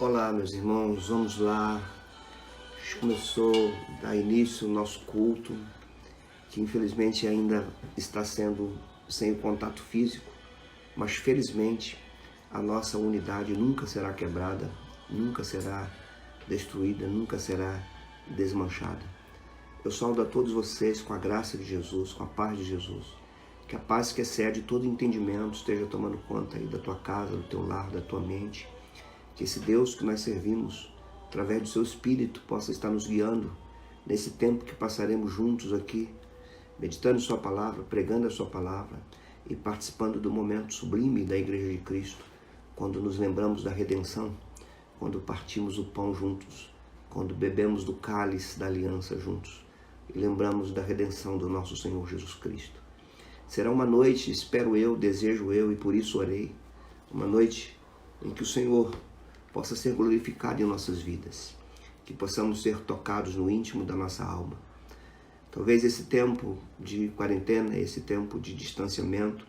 Olá, meus irmãos, vamos lá. A gente começou a dar início ao nosso culto, que infelizmente ainda está sendo sem o contato físico, mas felizmente a nossa unidade nunca será quebrada, nunca será destruída, nunca será desmanchada. Eu saúdo a todos vocês com a graça de Jesus, com a paz de Jesus. Que a paz que excede todo entendimento esteja tomando conta aí da tua casa, do teu lar, da tua mente. Que esse Deus que nós servimos, através do seu Espírito, possa estar nos guiando nesse tempo que passaremos juntos aqui, meditando sua palavra, pregando a sua palavra e participando do momento sublime da Igreja de Cristo, quando nos lembramos da redenção, quando partimos o pão juntos, quando bebemos do cálice da aliança juntos e lembramos da redenção do nosso Senhor Jesus Cristo. Será uma noite, espero eu, desejo eu e por isso orei, uma noite em que o Senhor possa ser glorificado em nossas vidas, que possamos ser tocados no íntimo da nossa alma. Talvez esse tempo de quarentena, esse tempo de distanciamento,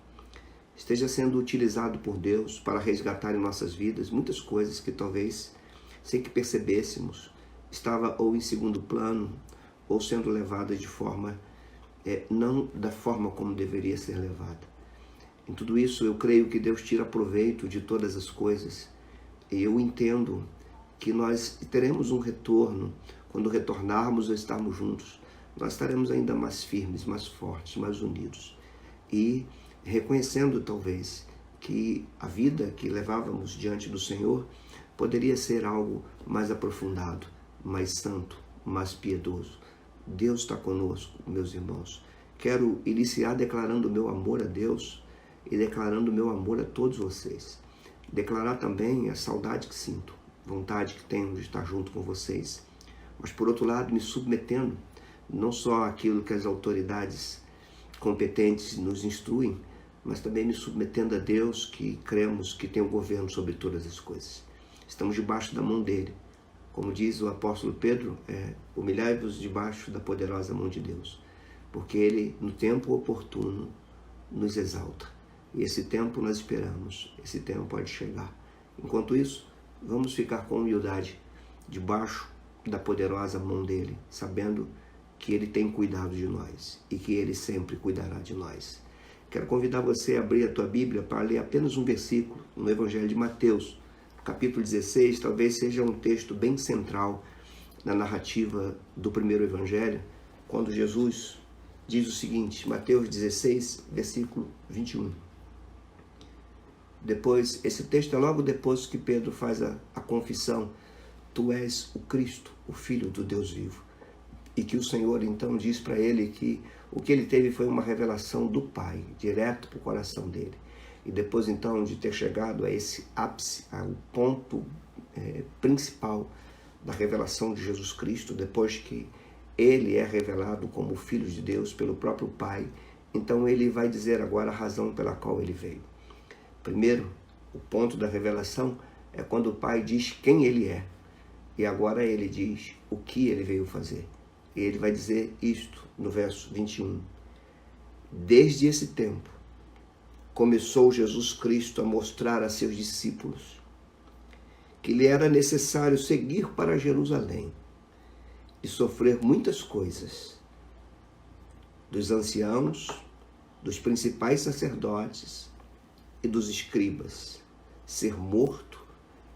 esteja sendo utilizado por Deus para resgatar em nossas vidas muitas coisas que talvez, sem que percebêssemos, estava ou em segundo plano, ou sendo levada de forma, não da forma como deveria ser levada. Em tudo isso, eu creio que Deus tira proveito de todas as coisas. E eu entendo que nós teremos um retorno, quando retornarmos ou estarmos juntos, nós estaremos ainda mais firmes, mais fortes, mais unidos. E reconhecendo talvez que a vida que levávamos diante do Senhor poderia ser algo mais aprofundado, mais santo, mais piedoso. Deus está conosco, meus irmãos. Quero iniciar declarando o meu amor a Deus e declarando o meu amor a todos vocês. Declarar também a saudade que sinto, vontade que tenho de estar junto com vocês, mas por outro lado me submetendo não só àquilo que as autoridades competentes nos instruem, mas também me submetendo a Deus, que cremos que tem o governo sobre todas as coisas. Estamos debaixo da mão dele. Como diz o apóstolo Pedro, humilhai-vos debaixo da poderosa mão de Deus, porque ele, no tempo oportuno, nos exalta. E esse tempo nós esperamos, esse tempo pode chegar. Enquanto isso, vamos ficar com humildade debaixo da poderosa mão dele, sabendo que ele tem cuidado de nós e que ele sempre cuidará de nós. Quero convidar você a abrir a tua Bíblia para ler apenas um versículo no Evangelho de Mateus, capítulo 16, talvez seja um texto bem central na narrativa do primeiro Evangelho, quando Jesus diz o seguinte, Mateus 16, versículo 21. Depois, esse texto é logo depois que Pedro faz a confissão, tu és o Cristo, o Filho do Deus vivo. E que o Senhor então diz para ele que o que ele teve foi uma revelação do Pai, direto para o coração dele. E depois então de ter chegado a esse ápice, ao ponto principal da revelação de Jesus Cristo, depois que ele é revelado como o Filho de Deus pelo próprio Pai, então ele vai dizer agora a razão pela qual ele veio. Primeiro, o ponto da revelação é quando o Pai diz quem ele é. E agora ele diz o que ele veio fazer. E ele vai dizer isto no verso 21. Desde esse tempo, começou Jesus Cristo a mostrar a seus discípulos que lhe era necessário seguir para Jerusalém e sofrer muitas coisas dos anciãos, dos principais sacerdotes e dos escribas, ser morto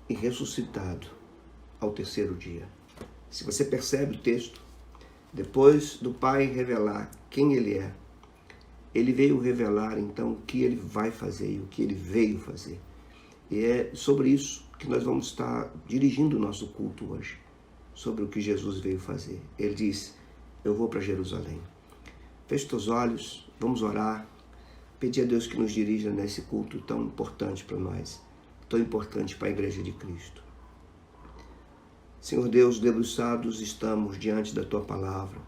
e ressuscitado ao terceiro dia. Se você percebe o texto, depois do Pai revelar quem ele é, ele veio revelar então o que ele vai fazer e o que ele veio fazer. E é sobre isso que nós vamos estar dirigindo o nosso culto hoje, sobre o que Jesus veio fazer. Ele diz, eu vou para Jerusalém. Feche teus olhos, vamos orar, pedir a Deus que nos dirija nesse culto tão importante para nós, tão importante para a Igreja de Cristo. Senhor Deus, debruçados estamos diante da Tua Palavra,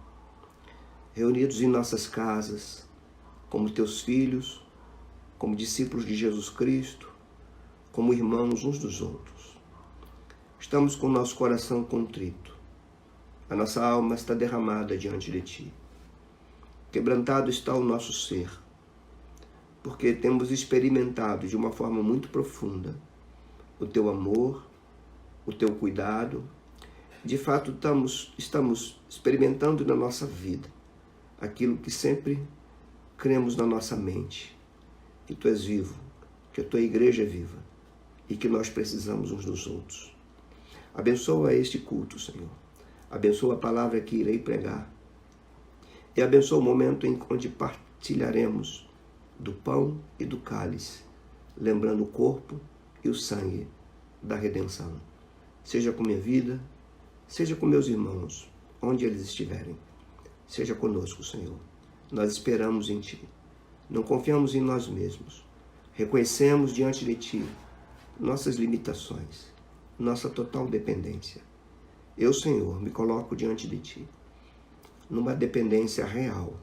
reunidos em nossas casas, como Teus filhos, como discípulos de Jesus Cristo, como irmãos uns dos outros. Estamos com o nosso coração contrito, a nossa alma está derramada diante de Ti. Quebrantado está o nosso ser, porque temos experimentado de uma forma muito profunda o Teu amor, o teu cuidado. De fato, estamos experimentando na nossa vida aquilo que sempre cremos na nossa mente, que tu és vivo, que a tua igreja é viva e que nós precisamos uns dos outros. Abençoa este culto, Senhor. Abençoa a palavra que irei pregar. E abençoa o momento em onde partilharemos do pão e do cálice, lembrando o corpo e o sangue da redenção. Seja com minha vida, seja com meus irmãos, onde eles estiverem. Seja conosco, Senhor. Nós esperamos em Ti. Não confiamos em nós mesmos. Reconhecemos diante de Ti nossas limitações, nossa total dependência. Eu, Senhor, me coloco diante de Ti, numa dependência real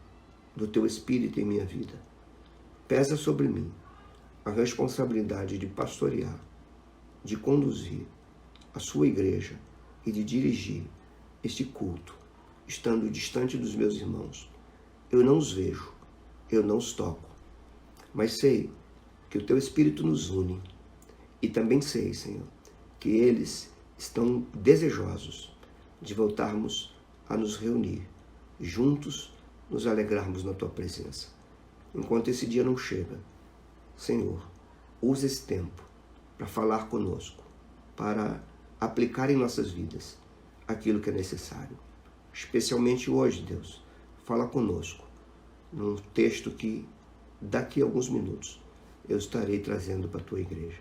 do Teu Espírito em minha vida. Pesa sobre mim a responsabilidade de pastorear, de conduzir a Sua igreja e de dirigir este culto, estando distante dos meus irmãos. Eu não os vejo, eu não os toco, mas sei que o Teu Espírito nos une e também sei, Senhor, que eles estão desejosos de voltarmos a nos reunir, juntos nos alegrarmos na Tua presença. Enquanto esse dia não chega, Senhor, usa esse tempo para falar conosco, para aplicar em nossas vidas aquilo que é necessário. Especialmente hoje, Deus, fala conosco num texto que daqui a alguns minutos eu estarei trazendo para a Tua igreja.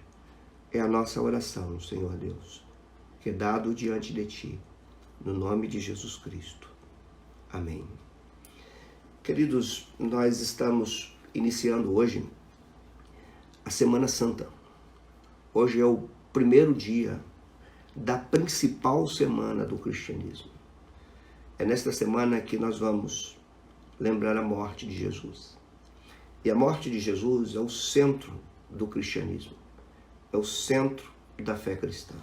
É a nossa oração, Senhor Deus, que é dado diante de Ti, no nome de Jesus Cristo. Amém. Queridos, nós estamos iniciando hoje a Semana Santa. Hoje é o primeiro dia da principal semana do cristianismo. É nesta semana que nós vamos lembrar a morte de Jesus. E a morte de Jesus é o centro do cristianismo, é o centro da fé cristã.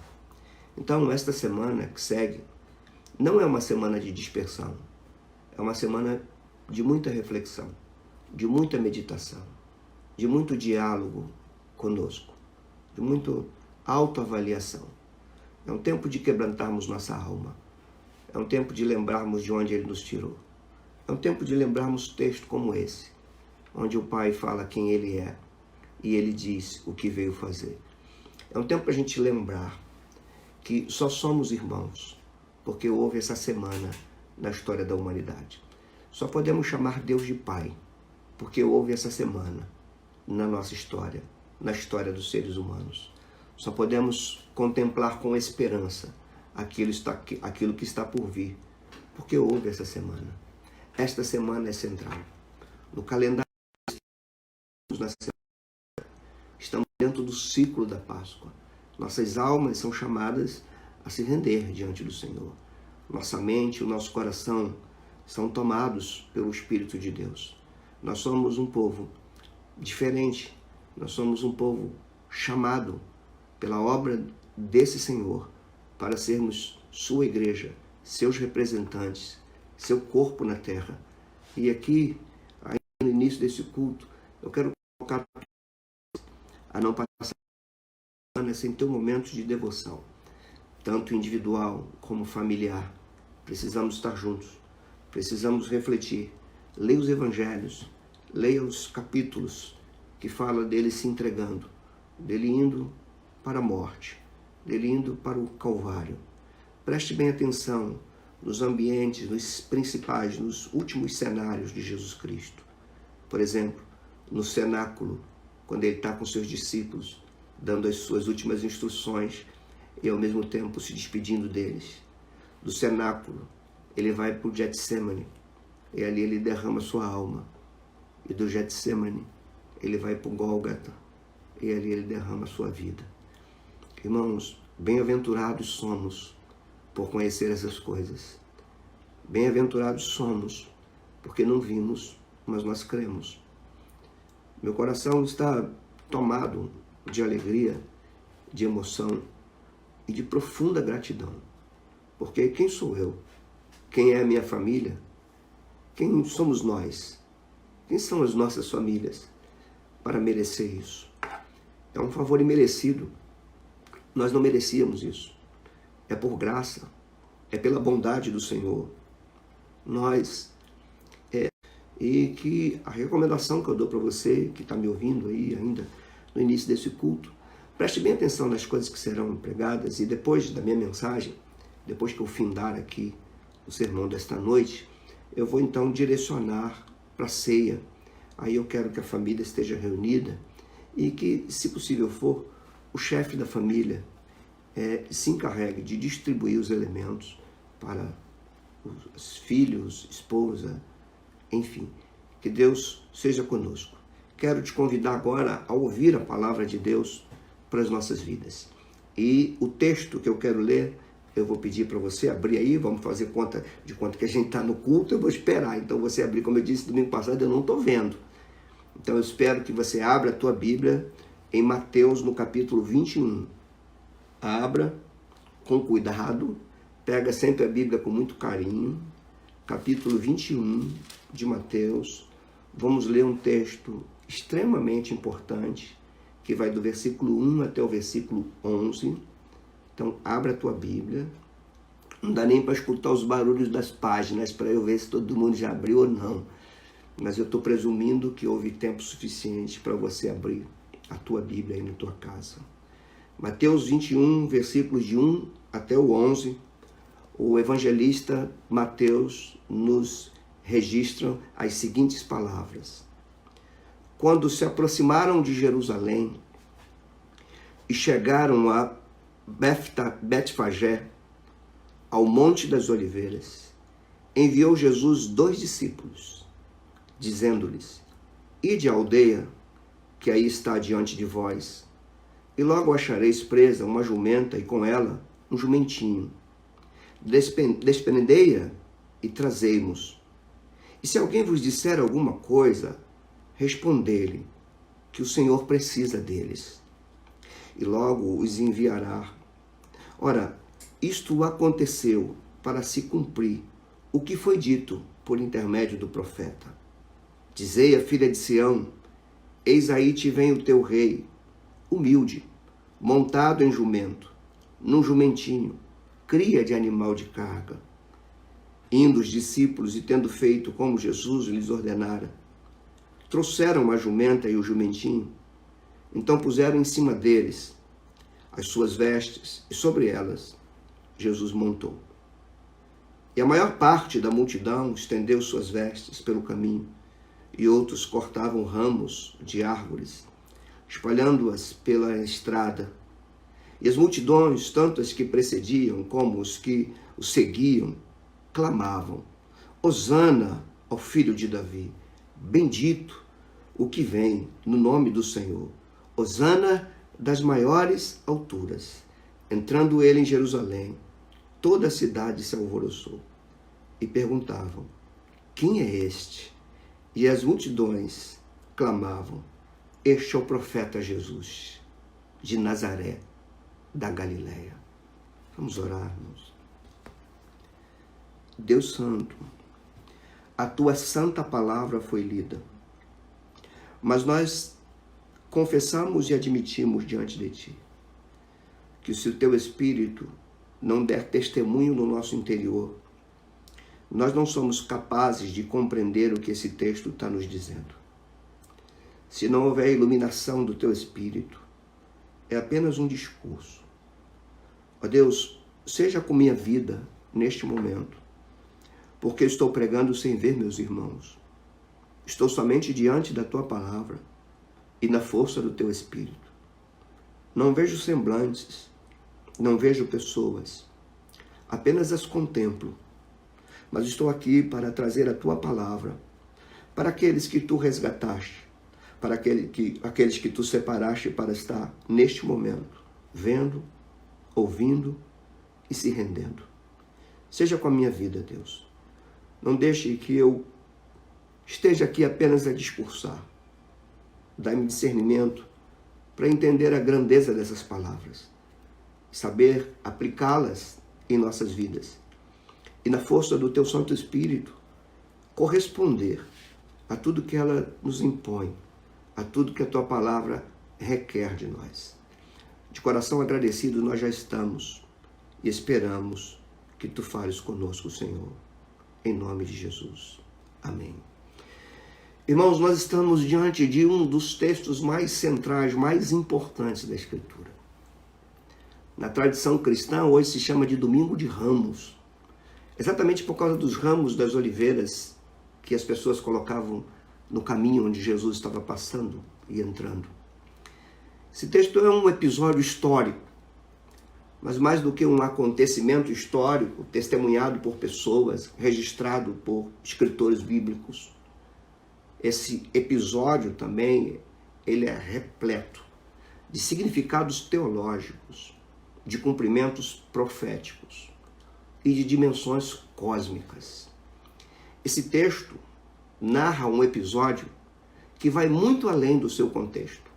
Então, esta semana que segue não é uma semana de dispersão, é uma semana de muita reflexão, de muita meditação, de muito diálogo conosco, de muita autoavaliação. É um tempo de quebrantarmos nossa alma. É um tempo de lembrarmos de onde Ele nos tirou. É um tempo de lembrarmos textos como esse, onde o Pai fala quem Ele é e Ele diz o que veio fazer. É um tempo para a gente lembrar que só somos irmãos porque houve essa semana na história da humanidade. Só podemos chamar Deus de Pai porque houve essa semana na nossa história, na história dos seres humanos. Só podemos contemplar com esperança aquilo que está por vir, porque houve essa semana. Esta semana é central. No calendário, estamos dentro do ciclo da Páscoa. Nossas almas são chamadas a se render diante do Senhor. Nossa mente e o nosso coração são tomados pelo Espírito de Deus. Nós somos um povo diferente. Nós somos um povo chamado pela obra desse Senhor para sermos sua igreja, seus representantes, seu corpo na terra. E aqui, aí no início desse culto, eu quero colocar a não passar a semana sem ter um momento de devoção, tanto individual como familiar. Precisamos estar juntos, precisamos refletir. Leia os evangelhos, leia os capítulos que fala dele se entregando, dele indo para a morte, dele indo para o Calvário. Preste bem atenção nos ambientes, nos principais, nos últimos cenários de Jesus Cristo. Por exemplo, no cenáculo, quando ele está com seus discípulos, dando as suas últimas instruções e ao mesmo tempo se despedindo deles. Do cenáculo, ele vai para o Getsemane e ali ele derrama sua alma. E do Getsemane, ele vai para o Gólgota e ali ele derrama sua vida. Irmãos, bem-aventurados somos por conhecer essas coisas. Bem-aventurados somos porque não vimos, mas nós cremos. Meu coração está tomado de alegria, de emoção e de profunda gratidão. Porque quem sou eu? Quem é a minha família? Quem somos nós? Quem são as nossas famílias para merecer isso? É um favor imerecido. Nós não merecíamos isso. é por graça, é pela bondade do Senhor. E que a recomendação que eu dou para você, que está me ouvindo aí ainda no início desse culto, preste bem atenção nas coisas que serão pregadas, e depois da minha mensagem, depois que eu findar aqui o sermão desta noite, eu vou então direcionar para a ceia. Aí eu quero que a família esteja reunida e que, se possível for, o chefe da família se encarregue de distribuir os elementos para os filhos, esposa, enfim. Que Deus seja conosco. Quero te convidar agora a ouvir a palavra de Deus para as nossas vidas. E o texto que eu quero ler, eu vou pedir para você abrir aí, vamos fazer conta que a gente está no culto, eu vou esperar. Então você abrir, como eu disse domingo passado, eu não estou vendo. Então eu espero que você abra a tua Bíblia em Mateus, no capítulo 21. Abra com cuidado, pega sempre a Bíblia com muito carinho. Capítulo 21 de Mateus. Vamos ler um texto extremamente importante, que vai do versículo 1 até o versículo 11. Então, abra a tua Bíblia. Não dá nem para escutar os barulhos das páginas, para eu ver se todo mundo já abriu ou não. Mas eu estou presumindo que houve tempo suficiente para você abrir a tua Bíblia aí na tua casa. Mateus 21, versículos de 1 até o 11. O evangelista Mateus nos registra as seguintes palavras. Quando se aproximaram de Jerusalém e chegaram a Betfagé, ao Monte das Oliveiras, enviou Jesus 2 discípulos, dizendo-lhes: Ide à aldeia que aí está diante de vós, e logo achareis presa uma jumenta e com ela um jumentinho. Desprendei-a e trazei-mos. E se alguém vos disser alguma coisa, respondei-lhe que o Senhor precisa deles, e logo os enviará. Ora, isto aconteceu para se cumprir o que foi dito por intermédio do profeta. Dizei à filha de Sião: Eis aí te vem o teu rei, humilde, montado em jumento, num jumentinho, cria de animal de carga. Indo os discípulos e tendo feito como Jesus lhes ordenara, trouxeram a jumenta e o jumentinho, então puseram em cima deles as suas vestes, e sobre elas Jesus montou. E a maior parte da multidão estendeu suas vestes pelo caminho, e outros cortavam ramos de árvores, espalhando-as pela estrada. E as multidões, tanto as que precediam como os que o seguiam, clamavam: Hosana ao filho de Davi, bendito o que vem no nome do Senhor, Hosana das maiores alturas. Entrando ele em Jerusalém, toda a cidade se alvoroçou e perguntavam: Quem é este? E as multidões clamavam: Este é o profeta Jesus, de Nazaré, da Galileia. Vamos orar, irmãos. Deus Santo, a tua santa palavra foi lida, mas nós confessamos e admitimos diante de ti que se o teu Espírito não der testemunho no nosso interior, nós não somos capazes de compreender o que esse texto está nos dizendo. Se não houver iluminação do teu Espírito, é apenas um discurso. Ó Deus, seja com minha vida neste momento, porque estou pregando sem ver meus irmãos. Estou somente diante da tua palavra e na força do teu Espírito. Não vejo semblantes, não vejo pessoas, apenas as contemplo. Mas estou aqui para trazer a tua palavra para aqueles que tu resgataste, para aqueles que tu separaste para estar neste momento, vendo, ouvindo e se rendendo. Seja com a minha vida, Deus. Não deixe que eu esteja aqui apenas a discursar. Dá-me discernimento para entender a grandeza dessas palavras, saber aplicá-las em nossas vidas e, na força do teu Santo Espírito, corresponder a tudo que ela nos impõe, a tudo que a tua palavra requer de nós. De coração agradecido nós já estamos e esperamos que tu fales conosco, Senhor, em nome de Jesus. Amém. Irmãos, nós estamos diante de um dos textos mais centrais, mais importantes da Escritura. Na tradição cristã, hoje se chama de Domingo de Ramos, exatamente por causa dos ramos das oliveiras que as pessoas colocavam no caminho onde Jesus estava passando e entrando. Esse texto é um episódio histórico, mas mais do que um acontecimento histórico, testemunhado por pessoas, registrado por escritores bíblicos, esse episódio também, ele é repleto de significados teológicos, de cumprimentos proféticos e de dimensões cósmicas. Esse texto narra um episódio que vai muito além do seu contexto,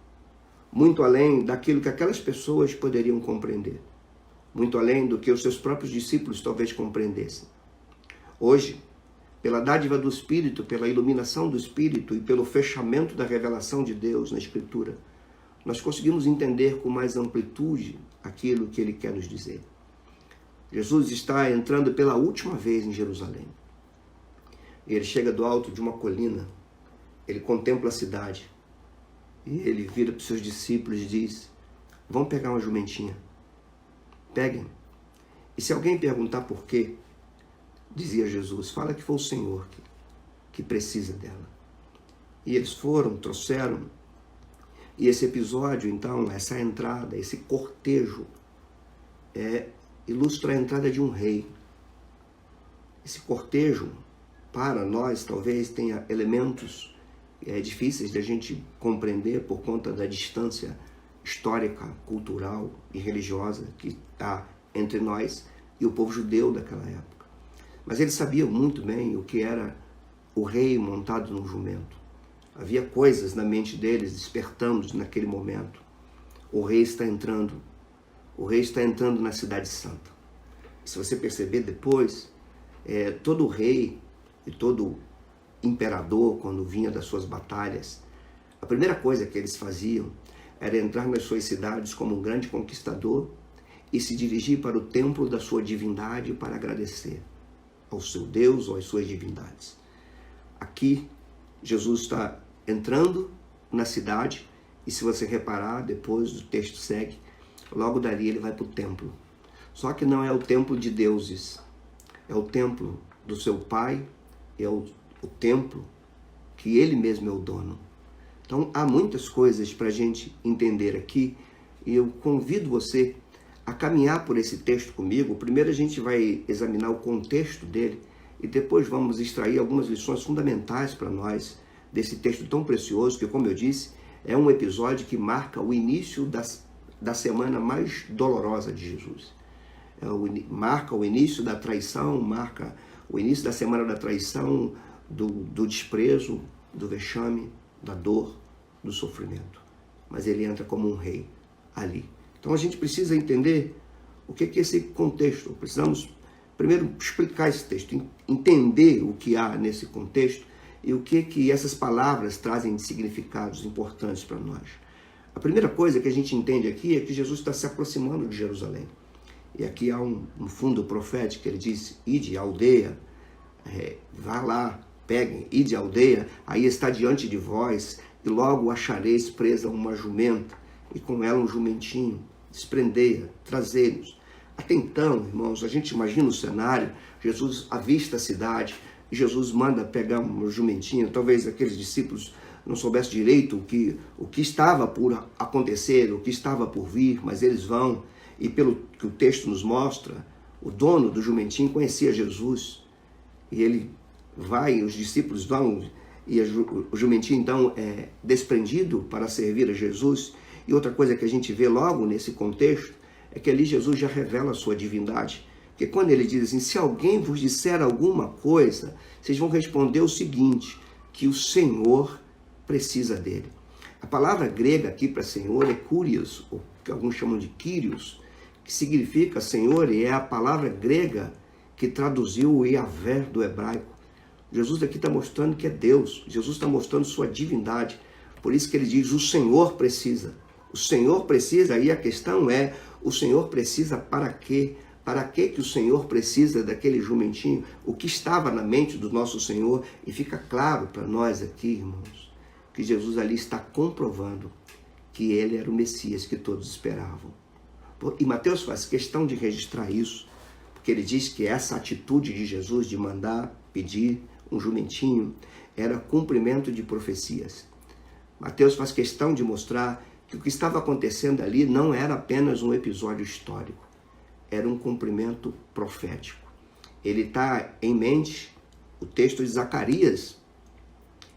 muito além daquilo que aquelas pessoas poderiam compreender, muito além do que os seus próprios discípulos talvez compreendessem. Hoje, pela dádiva do Espírito, pela iluminação do Espírito e pelo fechamento da revelação de Deus na Escritura, nós conseguimos entender com mais amplitude aquilo que Ele quer nos dizer. Jesus está entrando pela última vez em Jerusalém. Ele chega do alto de uma colina, ele contempla a cidade, e ele vira para os seus discípulos e diz: vão pegar uma jumentinha, peguem. E se alguém perguntar por quê, dizia Jesus, fala que foi o Senhor que precisa dela. E eles foram, trouxeram. E esse episódio, então, essa entrada, esse cortejo, ilustra a entrada de um rei. Esse cortejo, para nós, talvez tenha elementos difíceis de a gente compreender por conta da distância histórica, cultural e religiosa que está entre nós e o povo judeu daquela época. Mas eles sabiam muito bem o que era o rei montado num jumento. Havia coisas na mente deles despertando naquele momento. O rei está entrando. O rei está entrando na cidade santa. Se você perceber depois, todo rei e todo imperador, quando vinha das suas batalhas, a primeira coisa que eles faziam era entrar nas suas cidades como um grande conquistador e se dirigir para o templo da sua divindade para agradecer ao seu Deus ou às suas divindades. Aqui, Jesus está entrando na cidade e, se você reparar, depois o texto segue, logo dali ele vai para o templo. Só que não é o templo de deuses, é o templo do seu pai, é o templo que ele mesmo é o dono. Então há muitas coisas para a gente entender aqui e eu convido você a caminhar por esse texto comigo. Primeiro a gente vai examinar o contexto dele e depois vamos extrair algumas lições fundamentais para nós desse texto tão precioso que, como eu disse, é um episódio que marca o início da semana mais dolorosa de Jesus. Marca o início da traição, marca o início da semana da traição, do desprezo, do vexame, da dor, do sofrimento. Mas ele entra como um rei ali. Então a gente precisa entender o que é esse contexto. Precisamos primeiro explicar esse texto, entender o que há nesse contexto e o que essas palavras trazem de significados importantes para nós. A primeira coisa que a gente entende aqui é que Jesus está se aproximando de Jerusalém. E aqui há um fundo profético, ele diz: ide à aldeia, vá lá, peguem, ide à aldeia, aí está diante de vós, e logo achareis presa uma jumenta, e com ela um jumentinho, desprendei-a, trazei-nos. Até então, irmãos, a gente imagina o cenário, Jesus avista a cidade, e Jesus manda pegar uma jumentinha, talvez aqueles discípulos não soubessem direito o que estava por acontecer, o que estava por vir, mas eles vão, e pelo que o texto nos mostra, o dono do jumentinho conhecia Jesus, e ele vai, os discípulos vão, e o jumentinho então é desprendido para servir a Jesus. E outra coisa que a gente vê logo nesse contexto é que ali Jesus já revela a sua divindade. Porque quando ele diz assim, se alguém vos disser alguma coisa, vocês vão responder o seguinte, que o Senhor precisa dele. A palavra grega aqui para Senhor é Kyrios, ou que alguns chamam de Kyrios, que significa Senhor, e é a palavra grega que traduziu o Yahvé do hebraico. Jesus aqui está mostrando que é Deus, Jesus está mostrando sua divindade, por isso que ele diz, o Senhor precisa. O Senhor precisa, aí a questão é, o Senhor precisa para quê? para que o Senhor precisa daquele jumentinho, o que estava na mente do nosso Senhor, e fica claro para nós aqui, irmãos, que Jesus ali está comprovando que ele era o Messias que todos esperavam. E Mateus faz questão de registrar isso, porque ele diz que essa atitude de Jesus de mandar pedir um jumentinho era cumprimento de profecias. Mateus faz questão de mostrar que o que estava acontecendo ali não era apenas um episódio histórico, era um cumprimento profético. Ele está em mente o texto de Zacarias,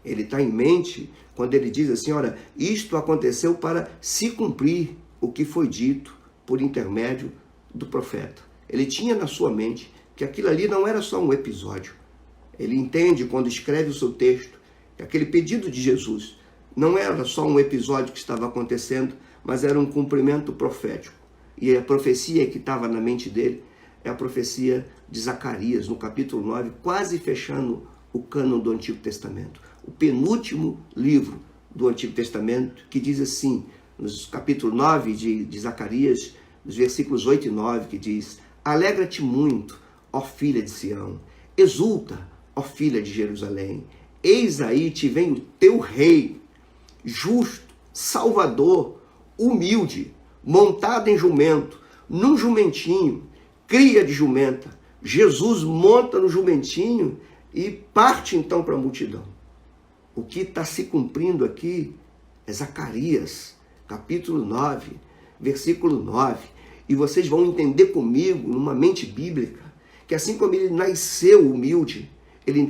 ele está em mente quando ele diz assim, olha, isto aconteceu para se cumprir o que foi dito por intermédio do profeta. Ele tinha na sua mente que aquilo ali não era só um episódio. Ele entende quando escreve o seu texto que aquele pedido de Jesus não era só um episódio que estava acontecendo, mas era um cumprimento profético. E a profecia que estava na mente dele é a profecia de Zacarias, no capítulo 9, quase fechando o cânon do Antigo Testamento. O penúltimo livro do Antigo Testamento, que diz assim, no capítulo 9 de Zacarias, nos versículos 8 e 9, que diz: alegra-te muito, ó filha de Sião, exulta, ó filha de Jerusalém, eis aí te vem o teu rei, justo, salvador, humilde, montado em jumento, num jumentinho, cria de jumenta. Jesus monta no jumentinho e parte então para a multidão. O que está se cumprindo aqui é Zacarias, capítulo 9, versículo 9. E vocês vão entender comigo, numa mente bíblica, que assim como ele nasceu humilde, ele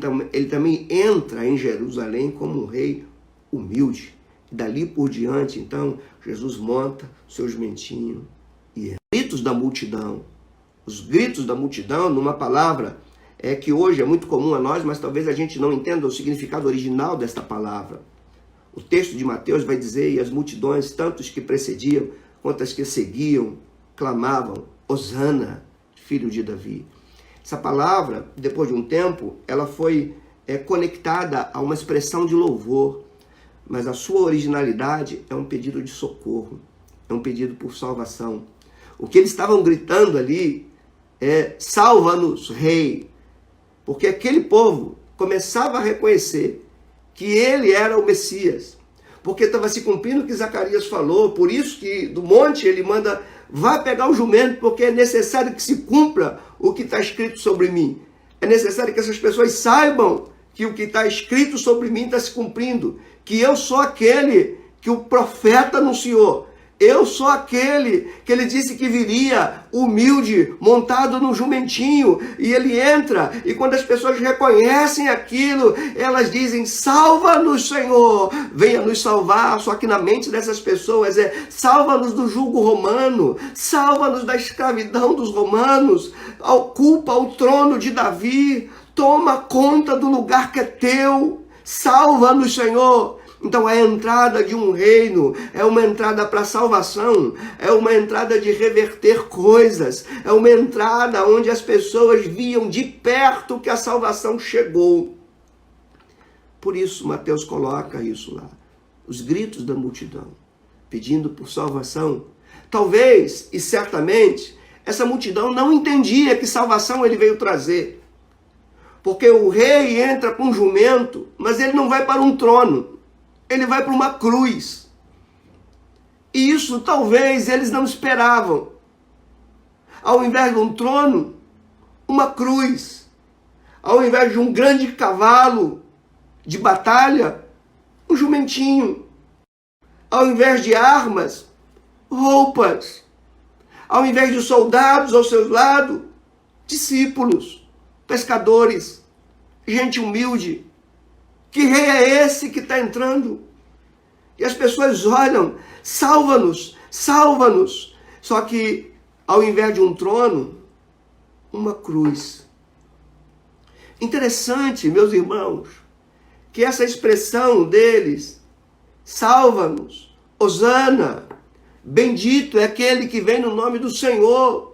também entra em Jerusalém como um rei humilde. Dali por diante, então, Jesus monta seu jumentinho e gritos da multidão. Os gritos da multidão, numa palavra que hoje é muito comum a nós, mas talvez a gente não entenda o significado original desta palavra. O texto de Mateus vai dizer, e as multidões, tanto os que precediam quanto as que seguiam, clamavam, Hosana, filho de Davi. Essa palavra, depois de um tempo, ela foi conectada a uma expressão de louvor, mas a sua originalidade é um pedido de socorro, é um pedido por salvação. O que eles estavam gritando ali é: salva-nos, rei, porque aquele povo começava a reconhecer que ele era o Messias, porque estava se cumprindo o que Zacarias falou. Por isso que do monte ele manda: vá pegar o jumento, porque é necessário que se cumpra o que está escrito sobre mim. É necessário que essas pessoas saibam que o que está escrito sobre mim está se cumprindo, que eu sou aquele que o profeta anunciou. Eu sou aquele que ele disse que viria, humilde, montado num jumentinho, e ele entra, e quando as pessoas reconhecem aquilo, elas dizem: salva-nos, Senhor, venha nos salvar. Só que na mente dessas pessoas salva-nos do jugo romano, salva-nos da escravidão dos romanos, ocupa o trono de Davi, toma conta do lugar que é teu, salva-nos, Senhor. Então a entrada de um reino é uma entrada para a salvação, é uma entrada de reverter coisas, é uma entrada onde as pessoas viam de perto que a salvação chegou. Por isso Mateus coloca isso lá, os gritos da multidão, pedindo por salvação. Talvez, e certamente, essa multidão não entendia que salvação ele veio trazer. Porque o rei entra com um jumento, mas ele não vai para um trono. Ele vai para uma cruz. E isso talvez eles não esperavam. Ao invés de um trono, uma cruz. Ao invés de um grande cavalo de batalha, um jumentinho. Ao invés de armas, roupas. Ao invés de soldados ao seu lado, discípulos, pescadores, gente humilde. Que rei é esse que está entrando? E as pessoas olham: salva-nos, salva-nos. Só que, ao invés de um trono, uma cruz. Interessante, meus irmãos, que essa expressão deles, salva-nos, Hosana, bendito é aquele que vem no nome do Senhor.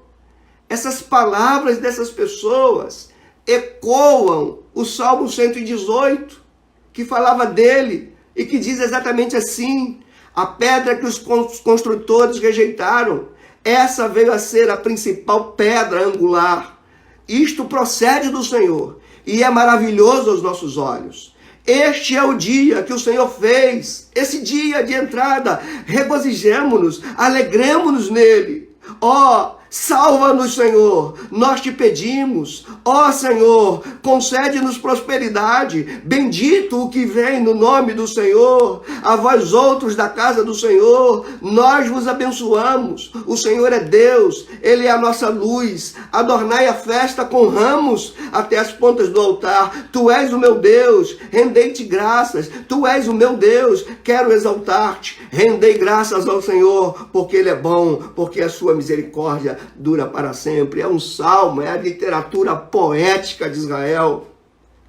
Essas palavras dessas pessoas ecoam o Salmo 118, que falava dele e que diz exatamente assim: a pedra que os construtores rejeitaram Essa veio a ser a principal pedra angular. Isto procede do Senhor e é maravilhoso aos nossos olhos. Este é o dia que o Senhor fez, esse dia de entrada. Regozijemo-nos, alegremo-nos nele. Ó, salva-nos, Senhor, nós te pedimos. Ó Senhor, concede-nos prosperidade. Bendito o que vem no nome do Senhor. A vós outros da casa do Senhor, nós vos abençoamos. O Senhor é Deus, Ele é a nossa luz. Adornai a festa com ramos até as pontas do altar. Tu és o meu Deus, rendei-te graças. Tu és o meu Deus, quero exaltar-te. Rendei graças ao Senhor, porque Ele é bom, porque a sua misericórdia dura para sempre. É um salmo, é a literatura poética de Israel,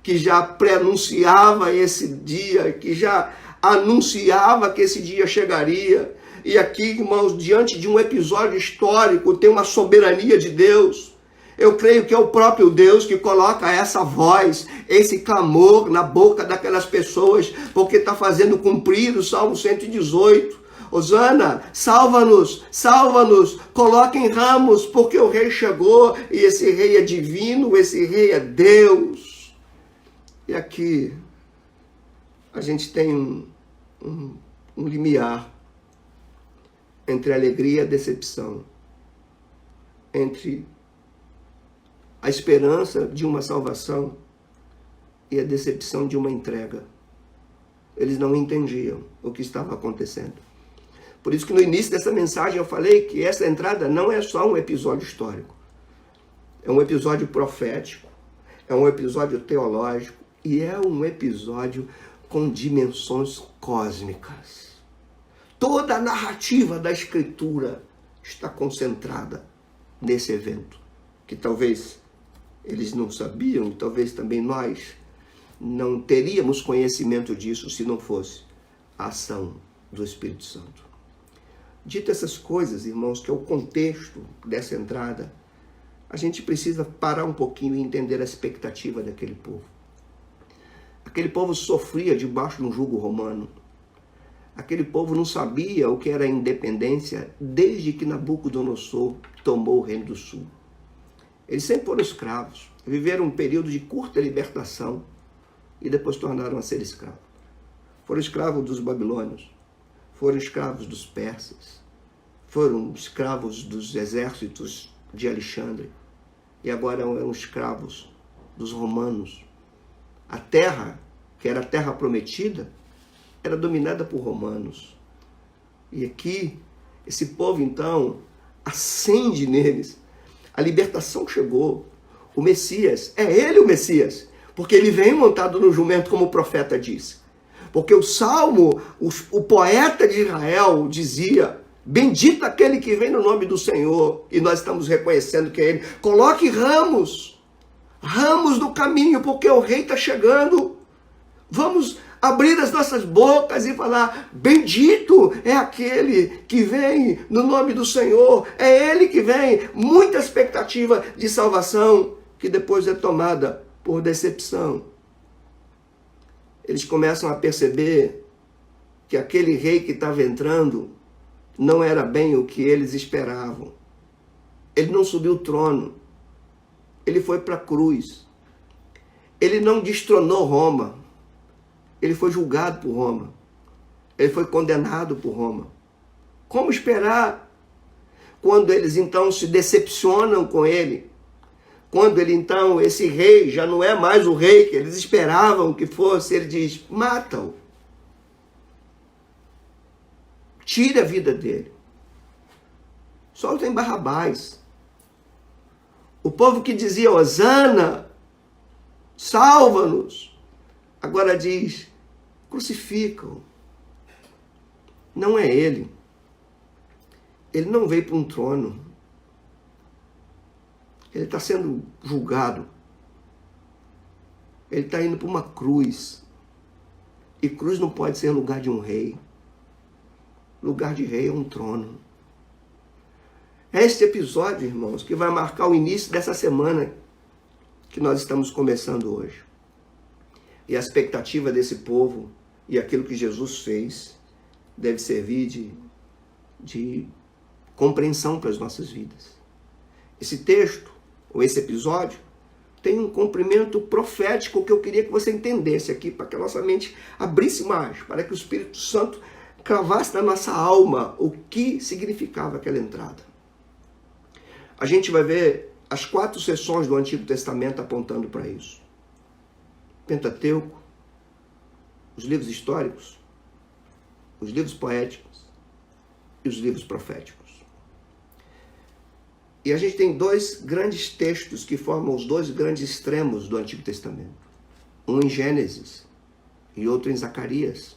que já prenunciava esse dia, que já anunciava que esse dia chegaria. E aqui, irmãos, diante de um episódio histórico, tem uma soberania de Deus. Eu creio que é o próprio Deus que coloca essa voz, esse clamor na boca daquelas pessoas, porque está fazendo cumprir o Salmo 118. Hosana, salva-nos, salva-nos, coloquem ramos, porque o rei chegou, e esse rei é divino, esse rei é Deus. E aqui a gente tem um limiar entre a alegria e a decepção, entre a esperança de uma salvação e a decepção de uma entrega. Eles não entendiam o que estava acontecendo. Por isso que no início dessa mensagem eu falei que essa entrada não é só um episódio histórico. É um episódio profético, é um episódio teológico e é um episódio com dimensões cósmicas. Toda a narrativa da Escritura está concentrada nesse evento, que talvez eles não sabiam, e talvez também nós não teríamos conhecimento disso se não fosse a ação do Espírito Santo. Dito essas coisas, irmãos, que é o contexto dessa entrada, a gente precisa parar um pouquinho e entender a expectativa daquele povo. Aquele povo sofria debaixo de um jugo romano. Aquele povo não sabia o que era a independência desde que Nabucodonosor tomou o Reino do Sul. Eles sempre foram escravos, viveram um período de curta libertação e depois tornaram a ser escravos. Foram escravos dos babilônios, foram escravos dos persas, foram escravos dos exércitos de Alexandre e agora eram escravos dos romanos. A terra, que era a terra prometida, era dominada por romanos. E aqui, esse povo então acende neles. A libertação chegou. O Messias, é ele o Messias, porque ele vem montado no jumento, como o profeta disse. Porque o Salmo, o poeta de Israel dizia: bendito aquele que vem no nome do Senhor, e nós estamos reconhecendo que é ele. Coloque ramos no caminho, porque o rei está chegando. Vamos abrir as nossas bocas e falar: bendito é aquele que vem no nome do Senhor, é ele que vem. Muita expectativa de salvação, que depois é tomada por decepção. Eles começam a perceber que aquele rei que estava entrando não era bem o que eles esperavam. Ele não subiu o trono, ele foi para a cruz. Ele não destronou Roma, ele foi julgado por Roma. Ele foi condenado por Roma. Como esperar? Quando eles então se decepcionam com ele, quando ele então, esse rei, já não é mais o rei que eles esperavam que fosse, ele diz: mata-o. Tire a vida dele. Soltem Barrabás. O povo que dizia: Hosana, salva-nos, agora diz: crucificam. Não é ele. Ele não veio para um trono. Ele está sendo julgado. Ele está indo para uma cruz. E cruz não pode ser lugar de um rei. Lugar de rei é um trono. É este episódio, irmãos, que vai marcar o início dessa semana que nós estamos começando hoje. E a expectativa desse povo e aquilo que Jesus fez deve servir de compreensão para as nossas vidas. Esse texto, ou esse episódio, tem um cumprimento profético que eu queria que você entendesse aqui, para que a nossa mente abrisse mais, para que o Espírito Santo cravasse na nossa alma o que significava aquela entrada. A gente vai ver as 4 seções do Antigo Testamento apontando para isso. Pentateuco, os livros históricos, os livros poéticos e os livros proféticos. E a gente tem 2 grandes textos que formam os 2 grandes extremos do Antigo Testamento. Um em Gênesis e outro em Zacarias.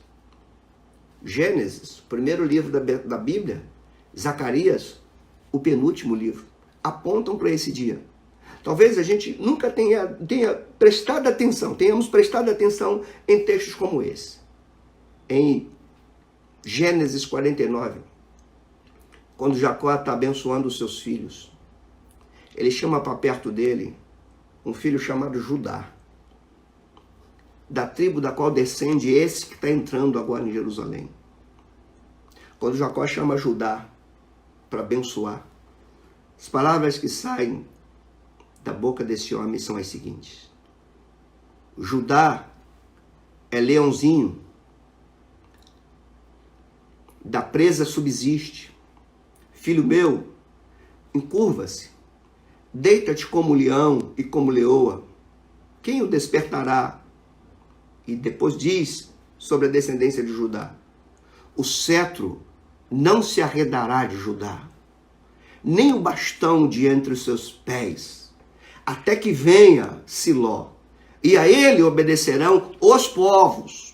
Gênesis, o primeiro livro da Bíblia, Zacarias, o penúltimo livro, apontam para esse dia. Talvez a gente nunca tenha prestado atenção, tenhamos prestado atenção em textos como esse. Em Gênesis 49, quando Jacó está abençoando os seus filhos, ele chama para perto dele um filho chamado Judá, da tribo da qual descende esse que está entrando agora em Jerusalém. Quando Jacó chama Judá para abençoar, as palavras que saem da boca desse homem são as seguintes: Judá é leãozinho, da presa subsiste. Filho meu, encurva-se, deita-te como leão e como leoa. Quem o despertará? E depois diz sobre a descendência de Judá: o cetro não se arredará de Judá, nem o bastão de entre os seus pés, até que venha Siló, e a ele obedecerão os povos.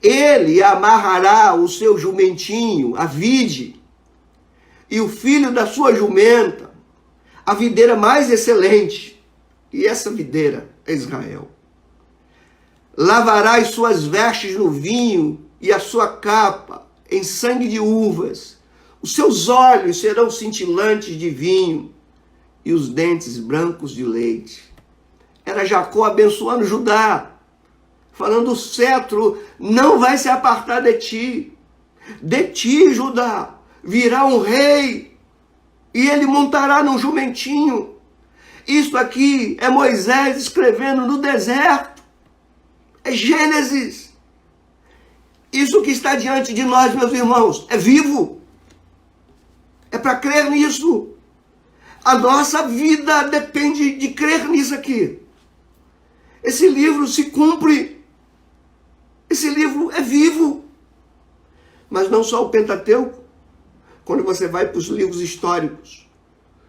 Ele amarrará o seu jumentinho, a vide, e o filho da sua jumenta, a videira mais excelente, e essa videira é Israel. Lavará as suas vestes no vinho e a sua capa em sangue de uvas. Os seus olhos serão cintilantes de vinho e os dentes brancos de leite. Era Jacó abençoando Judá, falando: o cetro não vai se apartar de ti. De ti, Judá, virá um rei e ele montará num jumentinho. Isso aqui é Moisés escrevendo no deserto. É Gênesis. Isso que está diante de nós, meus irmãos, é vivo. É para crer nisso. A nossa vida depende de crer nisso aqui. Esse livro se cumpre. Esse livro é vivo. Mas não só o Pentateuco. Quando você vai para os livros históricos,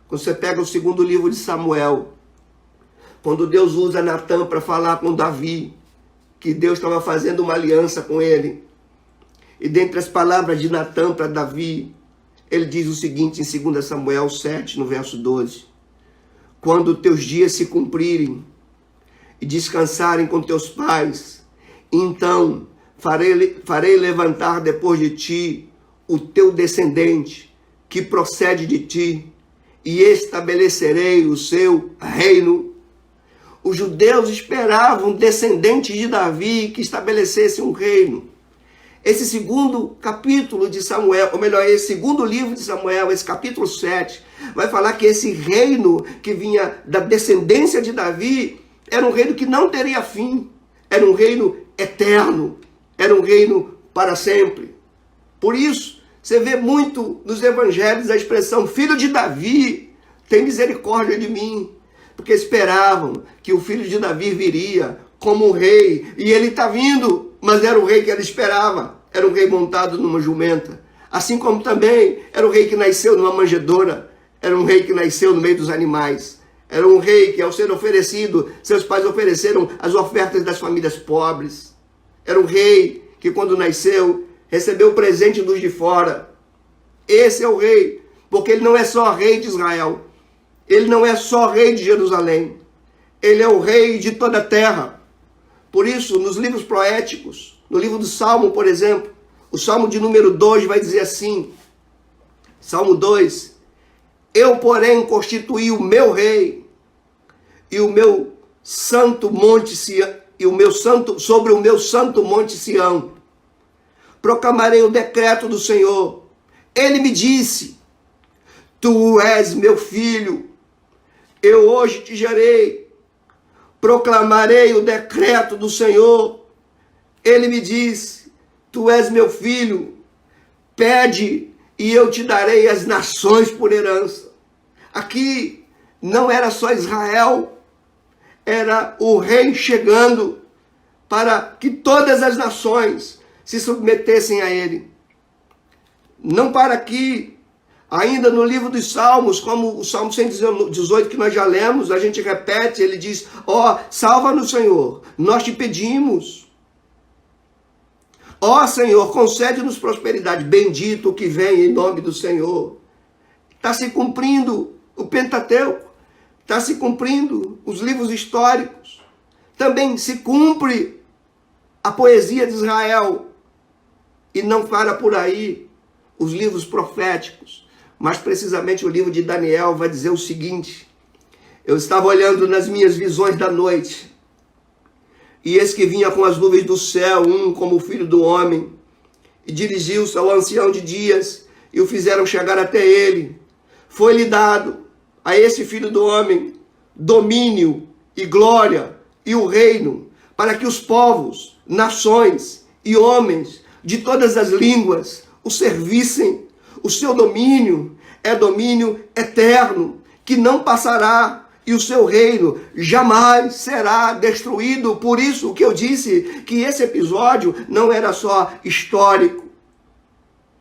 quando você pega o 2º livro de Samuel, quando Deus usa Natã para falar com Davi, que Deus estava fazendo uma aliança com ele. E dentre as palavras de Natã para Davi, ele diz o seguinte em 2 Samuel 7, no verso 12. Quando teus dias se cumprirem e descansarem com teus pais, então farei levantar depois de ti o teu descendente, que procede de ti, e estabelecerei o seu reino. Os judeus esperavam descendentes de Davi que estabelecesse um reino. Esse 2º capítulo de Samuel, ou melhor, esse 2º livro de Samuel, esse capítulo 7, vai falar que esse reino que vinha da descendência de Davi era um reino que não teria fim. Era um reino eterno. Era um reino para sempre. Por isso, você vê muito nos evangelhos a expressão: filho de Davi, tem misericórdia de mim. Porque esperavam que o filho de Davi viria como um rei. E ele está vindo, mas era o rei que ela esperava. Era um rei montado numa jumenta. Assim como também era o rei que nasceu numa manjedoura. Era um rei que nasceu no meio dos animais. Era um rei que, ao ser oferecido, seus pais ofereceram as ofertas das famílias pobres. Era um rei que, quando nasceu, recebeu o presente dos de fora. Esse é o rei, porque ele não é só rei de Israel. Ele não é só rei de Jerusalém. Ele é o rei de toda a terra. Por isso, nos livros poéticos, no livro do Salmo, por exemplo, o Salmo de número 2 vai dizer assim, Salmo 2, eu, porém, constituí o meu rei e o meu santo monte Sião, sobre o meu santo monte Sião. Proclamarei o decreto do Senhor. Ele me disse: Tu és meu filho, eu hoje te gerei, proclamarei o decreto do Senhor. Ele me disse, tu és meu filho, pede e eu te darei as nações por herança. Aqui não era só Israel, era o rei chegando para que todas as nações se submetessem a ele. Não para que, ainda no livro dos Salmos, como o Salmo 118 que nós já lemos, a gente repete, ele diz, ó, salva-nos, Senhor, nós te pedimos. Ó Senhor, concede-nos prosperidade, bendito o que vem em nome do Senhor. Está se cumprindo o Pentateuco, está se cumprindo os livros históricos, também se cumpre a poesia de Israel, e não para por aí os livros proféticos, mas precisamente o livro de Daniel vai dizer o seguinte, eu estava olhando nas minhas visões da noite, e eis que vinha com as nuvens do céu, um como o filho do homem, e dirigiu-se ao ancião de dias, e o fizeram chegar até ele. Foi-lhe dado a esse filho do homem domínio e glória e o reino, para que os povos, nações e homens de todas as línguas o servissem. O seu domínio é domínio eterno, que não passará, e o seu reino jamais será destruído. Por isso que eu disse que esse episódio não era só histórico,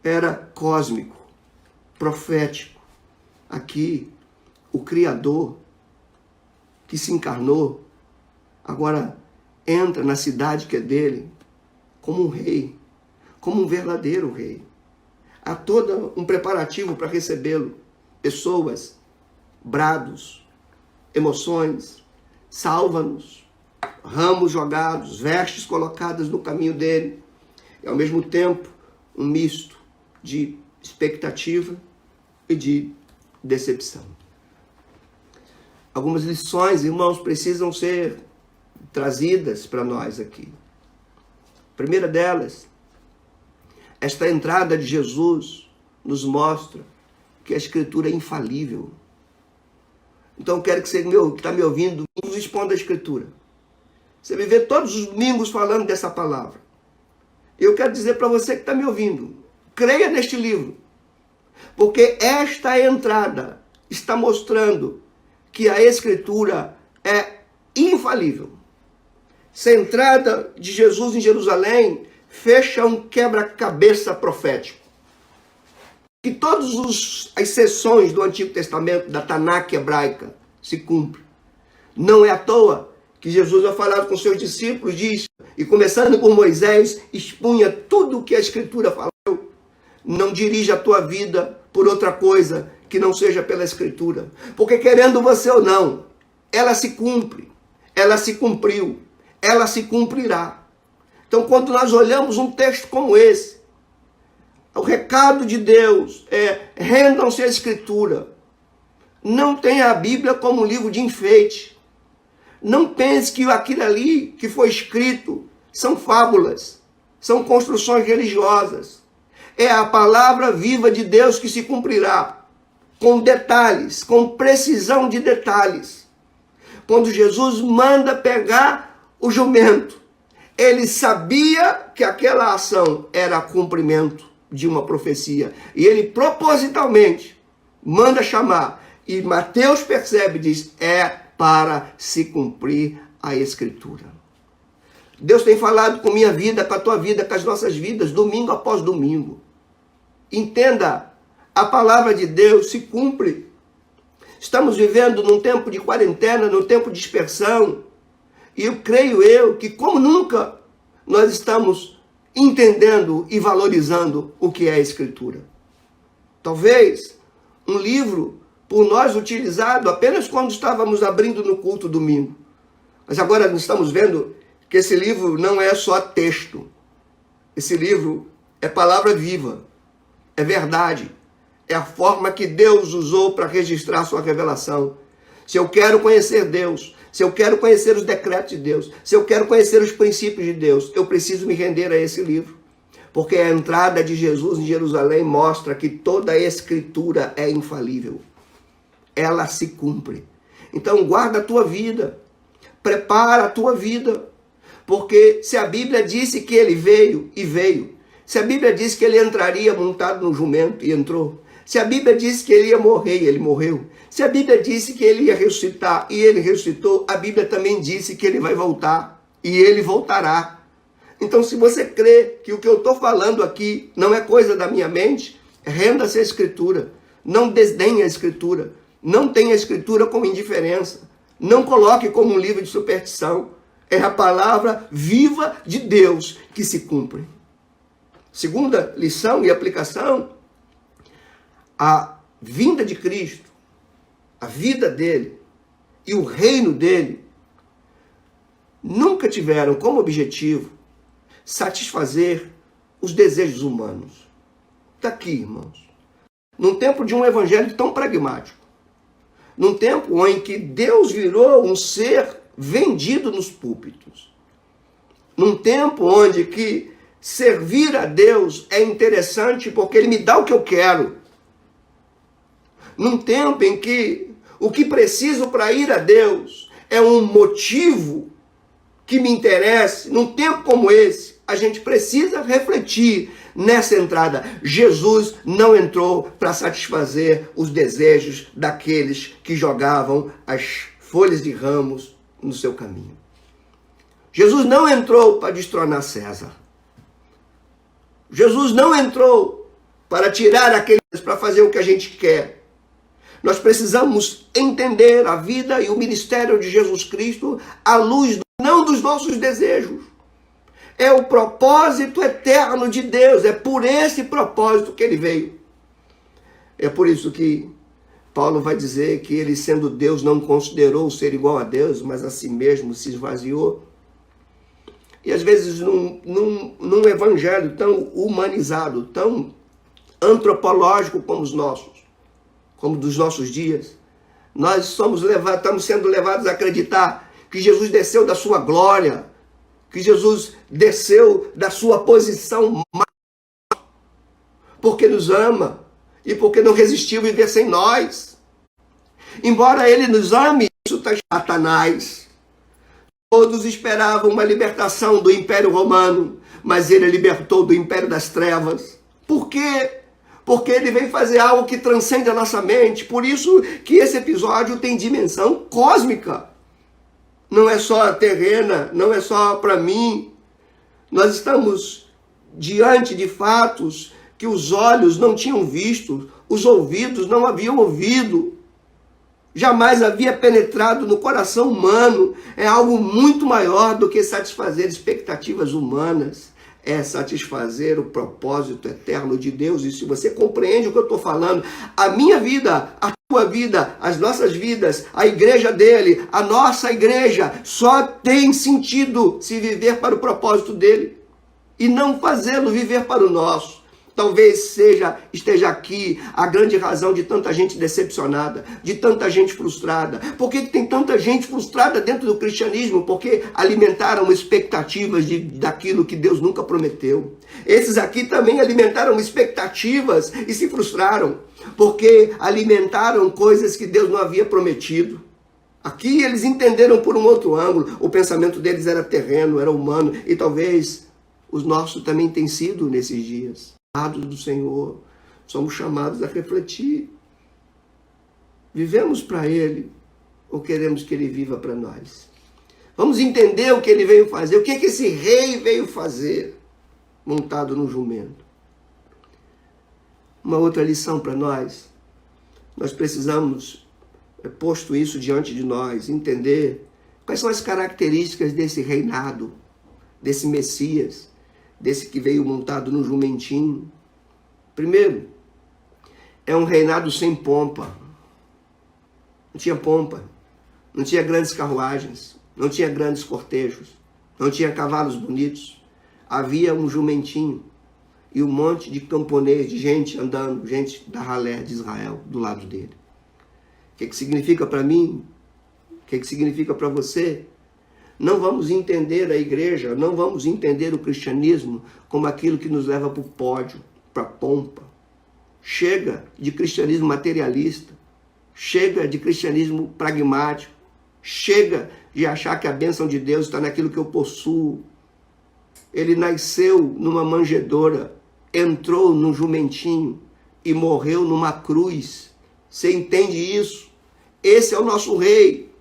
era cósmico, profético. Aqui, o Criador, que se encarnou, agora entra na cidade que é dele, como um rei, como um verdadeiro rei. Há todo um preparativo para recebê-lo. Pessoas, brados, emoções, salva-nos, ramos jogados, vestes colocadas no caminho dele, e ao mesmo tempo um misto de expectativa e de decepção. Algumas lições, irmãos, precisam ser trazidas para nós aqui. A primeira delas, esta entrada de Jesus nos mostra que a Escritura é infalível. Então eu quero que você que está me ouvindo, nos exponda a Escritura. Você me vê todos os domingos falando dessa palavra. Eu quero dizer para você que está me ouvindo, creia neste livro. Porque esta entrada está mostrando que a Escritura é infalível. Essa entrada de Jesus em Jerusalém fecha um quebra-cabeça profético. Que todas as seções do Antigo Testamento, da Tanakh hebraica, se cumprem. Não é à toa que Jesus, ao falar com seus discípulos, diz, e começando por Moisés, expunha tudo o que a Escritura falou. Não dirija a tua vida por outra coisa que não seja pela Escritura. Porque querendo você ou não, ela se cumpre, ela se cumpriu, ela se cumprirá. Então, quando nós olhamos um texto como esse, o recado de Deus é, rendam-se à Escritura. Não tenha a Bíblia como um livro de enfeite. Não pense que aquilo ali que foi escrito são fábulas, são construções religiosas. É a palavra viva de Deus que se cumprirá, com detalhes, com precisão de detalhes. Quando Jesus manda pegar o jumento, ele sabia que aquela ação era cumprimento de uma profecia. E ele propositalmente manda chamar. E Mateus percebe e diz, é para se cumprir a Escritura. Deus tem falado com minha vida, com a tua vida, com as nossas vidas, domingo após domingo. Entenda, a palavra de Deus se cumpre. Estamos vivendo num tempo de quarentena, num tempo de dispersão. E eu creio que como nunca nós estamos entendendo e valorizando o que é a Escritura. Talvez um livro por nós utilizado apenas quando estávamos abrindo no culto domingo. Mas agora nós estamos vendo que esse livro não é só texto. Esse livro é palavra viva, é verdade, é a forma que Deus usou para registrar sua revelação. Se eu quero conhecer Deus, se eu quero conhecer os decretos de Deus, se eu quero conhecer os princípios de Deus, eu preciso me render a esse livro. Porque a entrada de Jesus em Jerusalém mostra que toda a Escritura é infalível. Ela se cumpre. Então guarda a tua vida, prepara a tua vida, porque se a Bíblia disse que ele veio, e veio, se a Bíblia disse que ele entraria montado no jumento, e entrou, se a Bíblia disse que ele ia morrer, e ele morreu, se a Bíblia disse que ele ia ressuscitar, e ele ressuscitou, a Bíblia também disse que ele vai voltar, e ele voltará. Então, se você crê que o que eu estou falando aqui não é coisa da minha mente, renda-se à Escritura, não desdenhe a Escritura, não tenha a Escritura como indiferença, não coloque como um livro de superstição. É a palavra viva de Deus que se cumpre. Segunda lição e aplicação, a vinda de Cristo, a vida dele e o reino dele nunca tiveram como objetivo satisfazer os desejos humanos. Está aqui, irmãos. Num tempo de um evangelho tão pragmático, num tempo em que Deus virou um ser vendido nos púlpitos, num tempo onde que servir a Deus é interessante porque Ele me dá o que eu quero, num tempo em que o que preciso para ir a Deus é um motivo que me interesse, num tempo como esse, a gente precisa refletir nessa entrada. Jesus não entrou para satisfazer os desejos daqueles que jogavam as folhas de ramos no seu caminho. Jesus não entrou para destronar César. Jesus não entrou para tirar aqueles, para fazer o que a gente quer. Nós precisamos entender a vida e o ministério de Jesus Cristo à luz não dos nossos desejos. É o propósito eterno de Deus. É por esse propósito que ele veio. É por isso que Paulo vai dizer que ele, sendo Deus, não considerou ser igual a Deus, mas a si mesmo se esvaziou. E às vezes num evangelho tão humanizado, tão antropológico como os nossos, como dos nossos dias, nós estamos sendo levados a acreditar que Jesus desceu da sua glória, que Jesus desceu da sua posição porque nos ama e porque não resistiu viver sem nós. Embora ele nos ame, isso está em Satanás. Todos esperavam uma libertação do Império Romano, mas ele libertou do Império das Trevas. Por quê? Porque ele vem fazer algo que transcende a nossa mente. Por isso que esse episódio tem dimensão cósmica. Não é só terrena, não é só para mim. Nós estamos diante de fatos que os olhos não tinham visto, os ouvidos não haviam ouvido, jamais havia penetrado no coração humano. É algo muito maior do que satisfazer expectativas humanas. É satisfazer o propósito eterno de Deus. E se você compreende o que eu estou falando, a minha vida, a tua vida, as nossas vidas, a igreja dele, a nossa igreja, só tem sentido se viver para o propósito dele e não fazê-lo viver para o nosso. Talvez esteja aqui a grande razão de tanta gente decepcionada, de tanta gente frustrada. Por que tem tanta gente frustrada dentro do cristianismo? Porque alimentaram expectativas daquilo que Deus nunca prometeu. Esses aqui também alimentaram expectativas e se frustraram, porque alimentaram coisas que Deus não havia prometido. Aqui eles entenderam por um outro ângulo. O pensamento deles era terreno, era humano, e talvez os nossos também tenham sido nesses dias. Do Senhor, somos chamados a refletir. Vivemos para Ele ou queremos que Ele viva para nós? Vamos entender o que Ele veio fazer. O que esse rei veio fazer montado no jumento? Uma outra lição para nós. Nós precisamos, posto isso diante de nós, entender quais são as características desse reinado, desse Messias, desse que veio montado no jumentinho. Primeiro, é um reinado sem pompa. Não tinha pompa, não tinha grandes carruagens, não tinha grandes cortejos, não tinha cavalos bonitos. Havia um jumentinho e um monte de camponês, de gente andando, gente da ralé de Israel do lado dele. O que significa para mim? O que significa para você? Não vamos entender a igreja, não vamos entender o cristianismo como aquilo que nos leva para o pódio, para a pompa. Chega de cristianismo materialista, chega de cristianismo pragmático, chega de achar que a bênção de Deus está naquilo que eu possuo. Ele nasceu numa manjedoura, entrou num jumentinho e morreu numa cruz. Você entende isso? Esse é o nosso rei.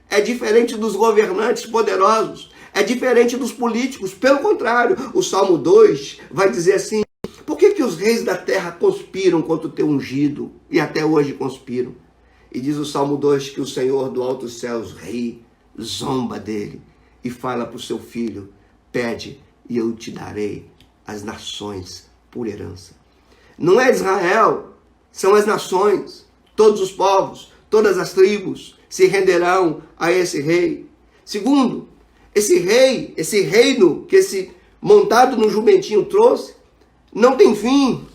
É diferente dos governantes poderosos, é diferente dos políticos. Pelo contrário, o Salmo 2 vai dizer assim: por que os reis da terra conspiram contra o teu ungido? E até hoje conspiram. E diz o Salmo 2 que o Senhor do alto dos céus ri, zomba dele e fala para o seu filho: pede e eu te darei as nações por herança. Não é Israel, são as nações, todos os povos, todas as tribos se renderão a esse rei. Segundo, esse rei, esse reino que esse montado no jumentinho trouxe, não tem fim.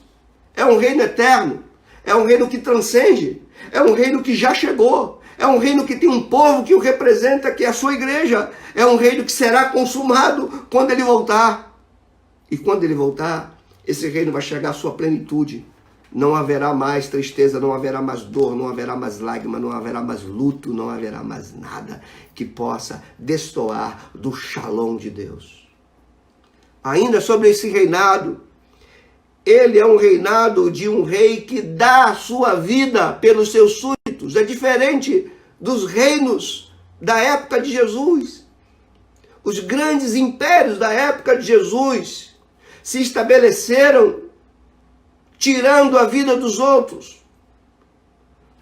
É um reino eterno, é um reino que transcende, é um reino que já chegou, é um reino que tem um povo que o representa, que é a sua igreja. É um reino que será consumado quando ele voltar. E quando ele voltar, esse reino vai chegar à sua plenitude. Não haverá mais tristeza, não haverá mais dor, não haverá mais lágrima, não haverá mais luto, não haverá mais nada que possa destoar do shalom de Deus. Ainda sobre esse reinado, ele é um reinado de um rei que dá a sua vida pelos seus súditos. É diferente dos reinos da época de Jesus. Os grandes impérios da época de Jesus se estabeleceram tirando a vida dos outros.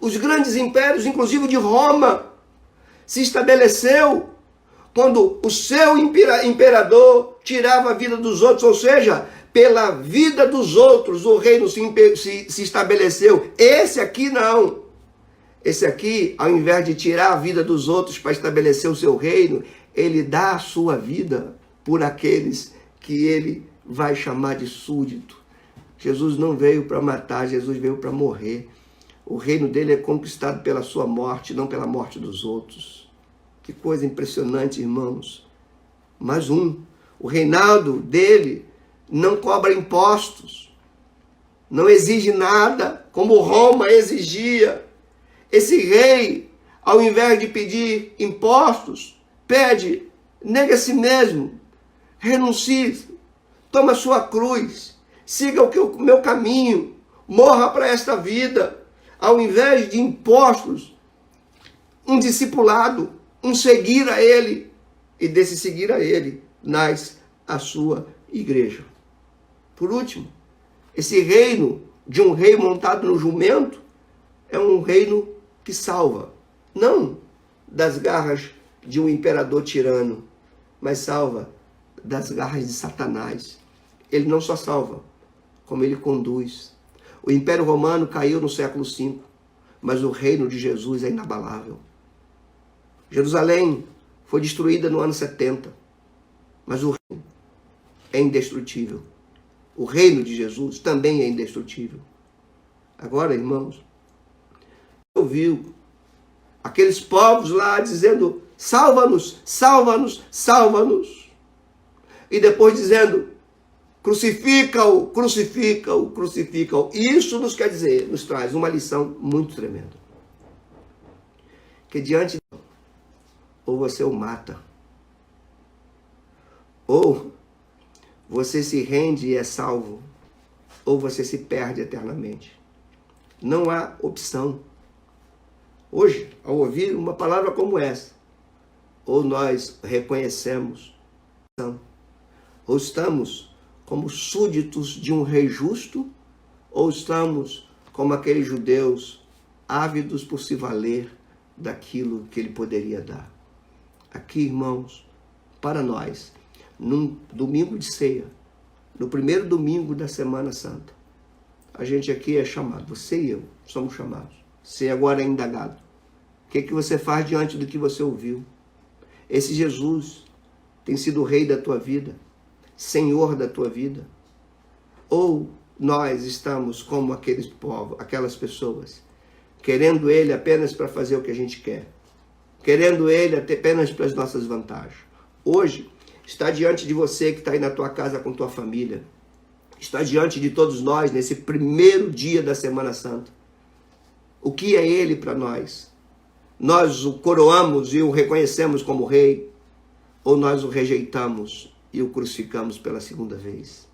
Os grandes impérios, inclusive de Roma, se estabeleceu quando o seu imperador tirava a vida dos outros, ou seja, pela vida dos outros o reino se estabeleceu. Esse aqui não. Esse aqui, ao invés de tirar a vida dos outros para estabelecer o seu reino, ele dá a sua vida por aqueles que ele vai chamar de súdito. Jesus não veio para matar, Jesus veio para morrer. O reino dele é conquistado pela sua morte, não pela morte dos outros. Que coisa impressionante, irmãos. Mais um. O reinado dele não cobra impostos, não exige nada, como Roma exigia. Esse rei, ao invés de pedir impostos, pede: negue a si mesmo, renuncie, toma sua cruz, siga o meu caminho, morra para esta vida. Ao invés de impostos, um discipulado, um seguir a ele. E desse seguir a ele, nasce a sua igreja. Por último, esse reino de um rei montado no jumento é um reino que salva. Não das garras de um imperador tirano, mas salva das garras de Satanás. Ele não só salva, como ele conduz. O Império Romano caiu no século V, mas o reino de Jesus é inabalável. Jerusalém foi destruída no ano 70, mas o reino é indestrutível. O reino de Jesus também é indestrutível. Agora, irmãos, ouviu aqueles povos lá dizendo: salva-nos, salva-nos, salva-nos. E depois dizendo: crucifica-o, crucifica-o, crucifica-o. Isso nos quer dizer, nos traz uma lição muito tremenda. Que diante de ou você o mata, ou você se rende e é salvo, ou você se perde eternamente. Não há opção. Hoje, ao ouvir uma palavra como essa, ou nós reconhecemos, ou estamos como súditos de um rei justo, ou estamos como aqueles judeus ávidos por se valer daquilo que ele poderia dar. Aqui, irmãos, para nós, num domingo de ceia, no primeiro domingo da Semana Santa, a gente aqui é chamado, você e eu somos chamados. Você agora é indagado. O que você faz diante do que você ouviu? Esse Jesus tem sido o rei da tua vida, Senhor da tua vida? Ou nós estamos como aqueles povos, aquelas pessoas, querendo ele apenas para fazer o que a gente quer, querendo ele apenas para as nossas vantagens. Hoje, está diante de você que está aí na tua casa com tua família, está diante de todos nós nesse primeiro dia da Semana Santa. O que é ele para nós? Nós o coroamos e o reconhecemos como rei, ou nós o rejeitamos e o crucificamos pela segunda vez?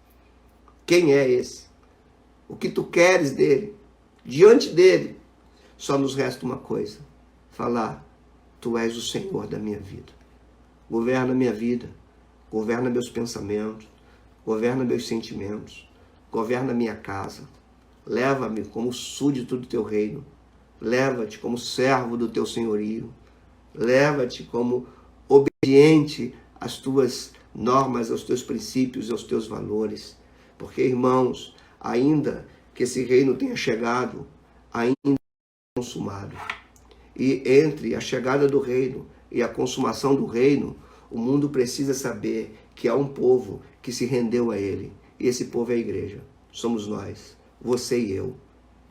Quem é esse? O que tu queres dele? Diante dele, só nos resta uma coisa: falar: tu és o Senhor da minha vida. Governa minha vida, governa meus pensamentos, governa meus sentimentos, governa minha casa. Leva-me como súdito do teu reino. Leva-te como servo do teu senhorio. Leva-te como obediente às tuas normas, aos teus princípios e aos teus valores. Porque, irmãos, ainda que esse reino tenha chegado, ainda não é consumado. E entre a chegada do reino e a consumação do reino, o mundo precisa saber que há um povo que se rendeu a ele. E esse povo é a igreja. Somos nós, você e eu.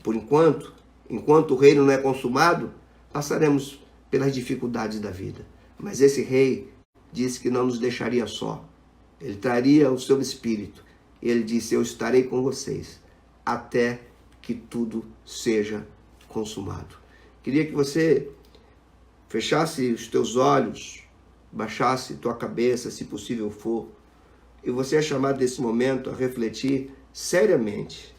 Por enquanto o reino não é consumado, passaremos pelas dificuldades da vida. Mas esse rei disse que não nos deixaria só. Ele traria o seu espírito. Ele disse: eu estarei com vocês até que tudo seja consumado. Queria que você fechasse os teus olhos, baixasse tua cabeça, se possível for, e você é chamado nesse momento a refletir seriamente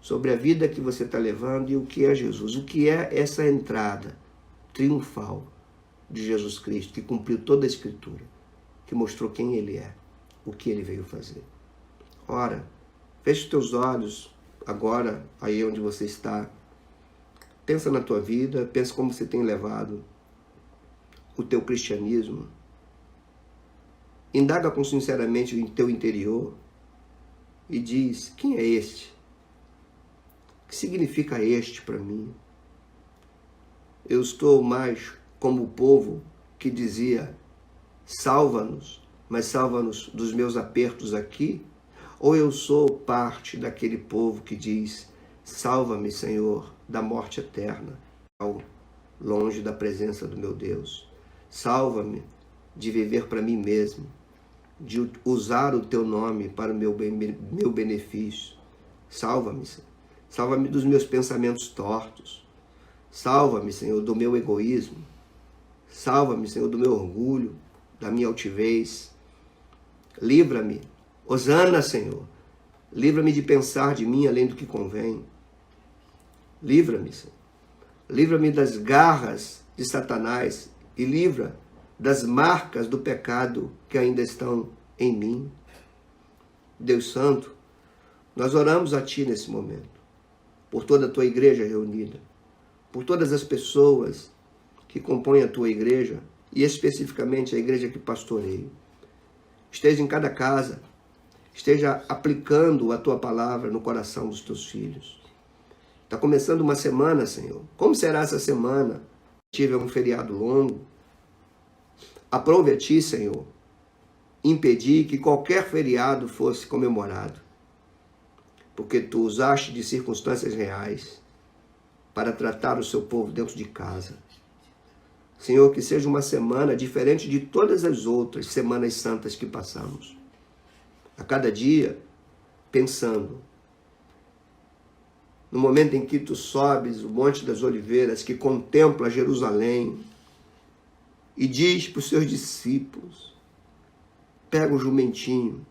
sobre a vida que você está levando e o que é Jesus, o que é essa entrada triunfal de Jesus Cristo, que cumpriu toda a Escritura, que mostrou quem Ele é, o que Ele veio fazer. Ora, feche os teus olhos agora, aí onde você está. Pensa na tua vida, pensa como você tem levado o teu cristianismo. Indaga com sinceramente em teu interior e diz: quem é este? O que significa este para mim? Eu estou mais como o povo que dizia: salva-nos, mas salva-nos dos meus apertos aqui? Ou eu sou parte daquele povo que diz: salva-me, Senhor, da morte eterna, longe da presença do meu Deus. Salva-me de viver para mim mesmo, de usar o teu nome para o meu benefício. Salva-me, Senhor. Salva-me dos meus pensamentos tortos. Salva-me, Senhor, do meu egoísmo. Salva-me, Senhor, do meu orgulho, da minha altivez. Livra-me. Hosana, Senhor. Livra-me de pensar de mim além do que convém. Livra-me, Senhor. Livra-me das garras de Satanás e livra das marcas do pecado que ainda estão em mim. Deus Santo, nós oramos a Ti nesse momento, por toda a Tua igreja reunida, por todas as pessoas que compõem a Tua igreja e especificamente a igreja que pastoreio. Esteja em cada casa, esteja aplicando a Tua palavra no coração dos Teus filhos. Está começando uma semana, Senhor. Como será essa semana? Tive um feriado longo. Aprove a Ti, Senhor, impedir que qualquer feriado fosse comemorado, porque Tu usaste de circunstâncias reais para tratar o Seu povo dentro de casa. Senhor, que seja uma semana diferente de todas as outras semanas santas que passamos. A cada dia, pensando no momento em que Tu sobes o Monte das Oliveiras, que contempla Jerusalém, e diz para os Seus discípulos: pega um jumentinho,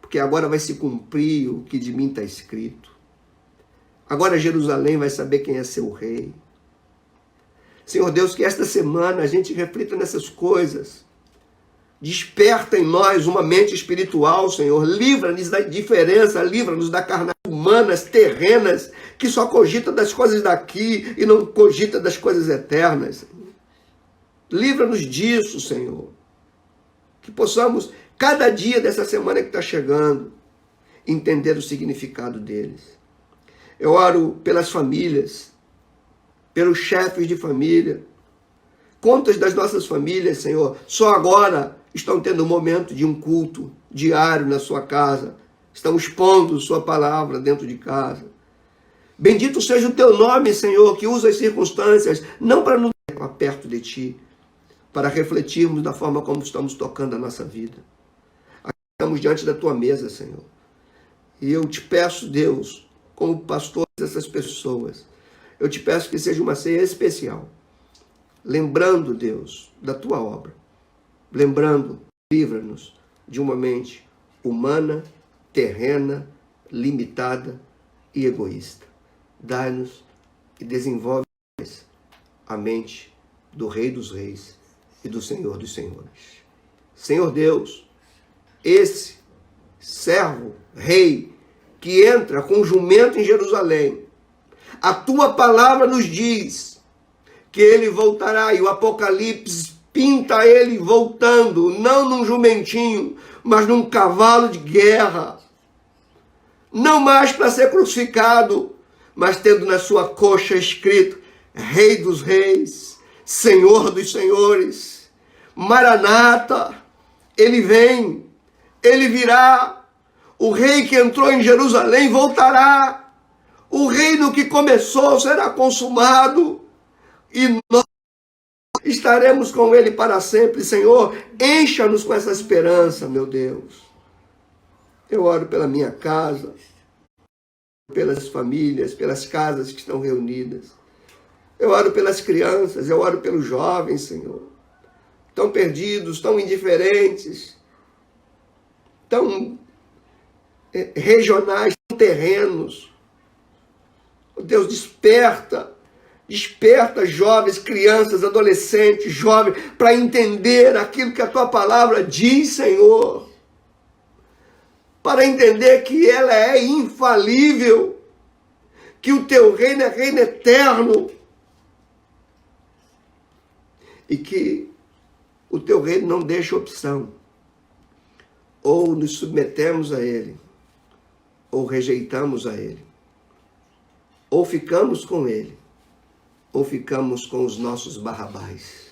porque agora vai se cumprir o que de mim está escrito. Agora Jerusalém vai saber quem é seu rei. Senhor Deus, que esta semana a gente reflita nessas coisas. Desperta em nós uma mente espiritual, Senhor. Livra-nos da diferença, livra-nos da carnalidade humanas, terrenas, que só cogita das coisas daqui e não cogita das coisas eternas. Livra-nos disso, Senhor. Que possamos, cada dia dessa semana que está chegando, entender o significado deles. Eu oro pelas famílias, pelos chefes de família. Quantas das nossas famílias, Senhor, só agora estão tendo um momento de um culto diário na sua casa, estão expondo sua palavra dentro de casa. Bendito seja o Teu nome, Senhor, que usa as circunstâncias, não para nos perto de Ti, para refletirmos da forma como estamos tocando a nossa vida. Estamos diante da tua mesa, Senhor. E eu te peço, Deus, como pastor dessas pessoas, eu te peço que seja uma ceia especial. Lembrando, Deus, da tua obra. Lembrando, livra-nos de uma mente humana, terrena, limitada e egoísta. Dá-nos e desenvolve a mente do Rei dos Reis e do Senhor dos Senhores. Senhor Deus, esse servo, rei, que entra com jumento em Jerusalém, a tua palavra nos diz que ele voltará, e o Apocalipse pinta ele voltando, não num jumentinho, mas num cavalo de guerra, não mais para ser crucificado, mas tendo na sua coxa escrito Rei dos Reis, Senhor dos Senhores, Maranata, ele vem, ele virá, o rei que entrou em Jerusalém voltará, o reino que começou será consumado, e nós estaremos com ele para sempre. Senhor, encha-nos com essa esperança, meu Deus. Eu oro pela minha casa, pelas famílias, pelas casas que estão reunidas. Eu oro pelas crianças, eu oro pelos jovens, Senhor. Tão perdidos, tão indiferentes, tão regionais, tão terrenos. Oh, Deus, desperta jovens, crianças, adolescentes, jovens, para entender aquilo que a tua palavra diz, Senhor. Para entender que ela é infalível, que o teu reino é reino eterno, e que o teu reino não deixa opção. Ou nos submetemos a ele, ou rejeitamos a ele. Ou ficamos com ele, ou ficamos com os nossos Barrabás.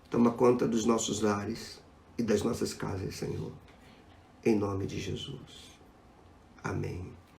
Toma conta dos nossos lares e das nossas casas, Senhor. Em nome de Jesus. Amém.